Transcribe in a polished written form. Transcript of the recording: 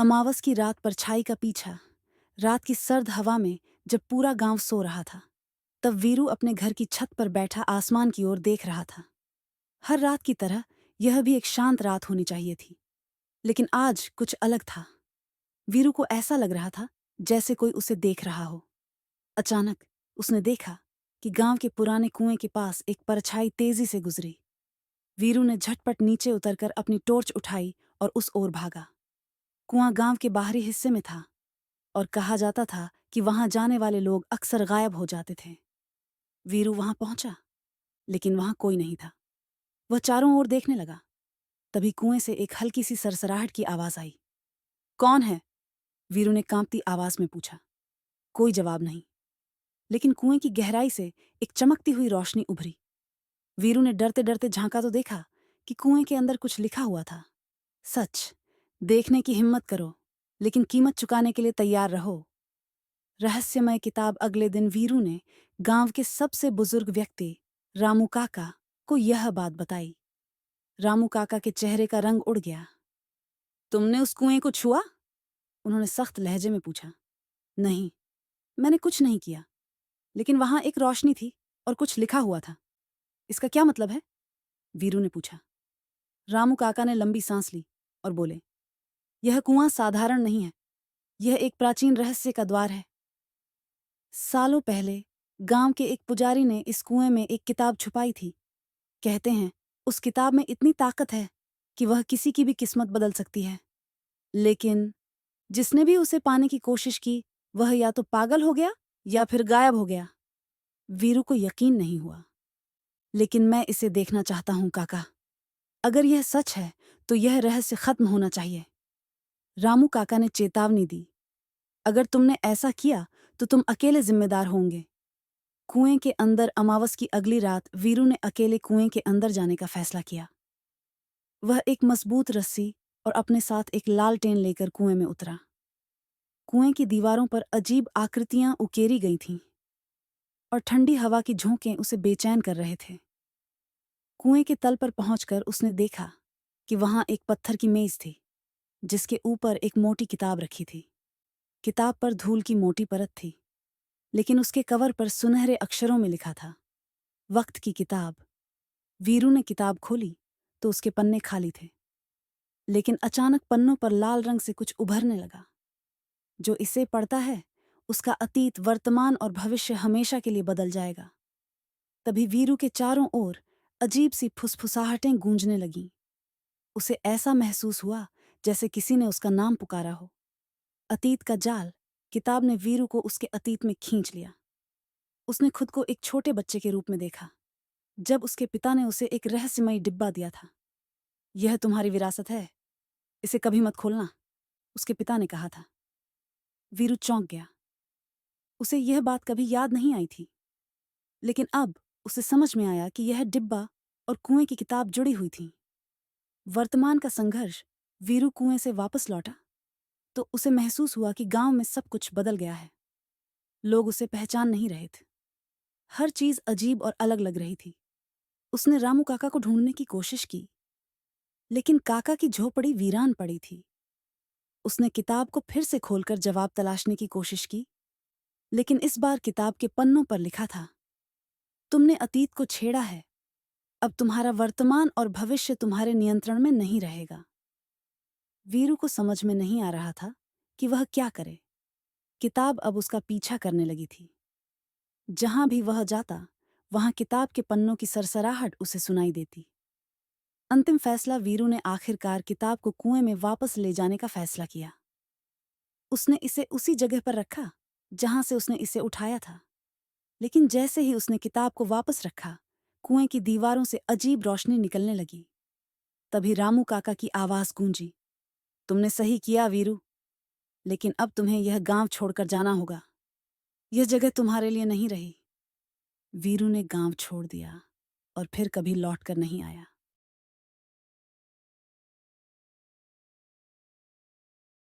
अमावस की रात परछाई का पीछा, रात की सर्द हवा में जब पूरा गांव सो रहा था, तब वीरू अपने घर की छत पर बैठा आसमान की ओर देख रहा था। हर रात की तरह यह भी एक शांत रात होनी चाहिए थी, लेकिन आज कुछ अलग था। वीरू को ऐसा लग रहा था जैसे कोई उसे देख रहा हो। अचानक उसने देखा कि गांव के पुराने कुएं के पास एक परछाई तेजी से गुजरी। वीरू ने झटपट नीचे उतरकर अपनी टॉर्च उठाई और उस ओर भागा। कुआं गांव के बाहरी हिस्से में था और कहा जाता था कि वहां जाने वाले लोग अक्सर गायब हो जाते थे। वीरू वहां पहुंचा, लेकिन वहां कोई नहीं था। वह चारों ओर देखने लगा। तभी कुएं से एक हल्की सी सरसराहट की आवाज आई। कौन है? वीरू ने कांपती आवाज में पूछा। कोई जवाब नहीं, लेकिन कुएं की गहराई से एक चमकती हुई रोशनी उभरी। वीरू ने डरते डरते झांका तो देखा कि कुएं के अंदर कुछ लिखा हुआ था। सच देखने की हिम्मत करो, लेकिन कीमत चुकाने के लिए तैयार रहो। रहस्यमय किताब। अगले दिन वीरू ने गांव के सबसे बुजुर्ग व्यक्ति रामू काका को यह बात बताई। रामू काका के चेहरे का रंग उड़ गया। तुमने उस कुएं को छुआ? उन्होंने सख्त लहजे में पूछा। नहीं, मैंने कुछ नहीं किया, लेकिन वहां एक रोशनी थी और कुछ लिखा हुआ था। इसका क्या मतलब है? वीरू ने पूछा। रामू काका ने लंबी सांस ली और बोले, यह कुआं साधारण नहीं है। यह एक प्राचीन रहस्य का द्वार है। सालों पहले गांव के एक पुजारी ने इस कुएं में एक किताब छुपाई थी। कहते हैं उस किताब में इतनी ताकत है कि वह किसी की भी किस्मत बदल सकती है। लेकिन जिसने भी उसे पाने की कोशिश की, वह या तो पागल हो गया या फिर गायब हो गया। वीरू को यकीन नहीं हुआ। लेकिन मैं इसे देखना चाहता हूं काका। अगर यह सच है तो यह रहस्य खत्म होना चाहिए। रामू काका ने चेतावनी दी। अगर तुमने ऐसा किया तो तुम अकेले जिम्मेदार होंगे। कुएं के अंदर अमावस की अगली रात वीरू ने अकेले कुएं के अंदर जाने का फैसला किया। वह एक मजबूत रस्सी और अपने साथ एक लालटेन लेकर कुएं में उतरा। कुएं की दीवारों पर अजीब आकृतियां उकेरी गई थीं और ठंडी हवा की झोंकें उसे बेचैन कर रहे थे। कुएं के तल पर पहुंचकर उसने देखा कि वहां एक पत्थर की मेज थी, जिसके ऊपर एक मोटी किताब रखी थी। किताब पर धूल की मोटी परत थी, लेकिन उसके कवर पर सुनहरे अक्षरों में लिखा था, वक्त की किताब। वीरू ने किताब खोली तो उसके पन्ने खाली थे, लेकिन अचानक पन्नों पर लाल रंग से कुछ उभरने लगा। जो इसे पढ़ता है उसका अतीत, वर्तमान और भविष्य हमेशा के लिए बदल जाएगा। तभी वीरू के चारों ओर अजीब सी फुसफुसाहटें गूंजने लगीं। उसे ऐसा महसूस हुआ जैसे किसी ने उसका नाम पुकारा हो। अतीत का जाल। किताब ने वीरू को उसके अतीत में खींच लिया। उसने खुद को एक छोटे बच्चे के रूप में देखा, जब उसके पिता ने उसे एक रहस्यमयी डिब्बा दिया था। यह तुम्हारी विरासत है, इसे कभी मत खोलना, उसके पिता ने कहा था। वीरू चौंक गया। उसे यह बात कभी याद नहीं आई थी, लेकिन अब उसे समझ में आया कि यह डिब्बा और कुएं की किताब जुड़ी हुई थी। वर्तमान का संघर्ष। वीरू कुएं से वापस लौटा तो उसे महसूस हुआ कि गांव में सब कुछ बदल गया है। लोग उसे पहचान नहीं रहे थे। हर चीज अजीब और अलग लग रही थी। उसने रामू काका को ढूंढने की कोशिश की, लेकिन काका की झोपड़ी वीरान पड़ी थी। उसने किताब को फिर से खोलकर जवाब तलाशने की कोशिश की, लेकिन इस बार किताब के पन्नों पर लिखा था, तुमने अतीत को छेड़ा है, अब तुम्हारा वर्तमान और भविष्य तुम्हारे नियंत्रण में नहीं रहेगा। वीरू को समझ में नहीं आ रहा था कि वह क्या करे। किताब अब उसका पीछा करने लगी थी। जहां भी वह जाता, वहां किताब के पन्नों की सरसराहट उसे सुनाई देती। अंतिम फैसला। वीरू ने आखिरकार किताब को कुएं में वापस ले जाने का फैसला किया। उसने इसे उसी जगह पर रखा जहां से उसने इसे उठाया था, लेकिन जैसे ही उसने किताब को वापस रखा, कुएं की दीवारों से अजीब रोशनी निकलने लगी। तभी रामू काका की आवाज गूंजी, तुमने सही किया वीरू, लेकिन अब तुम्हें यह गांव छोड़कर जाना होगा। यह जगह तुम्हारे लिए नहीं रही। वीरू ने गांव छोड़ दिया और फिर कभी लौट कर नहीं आया।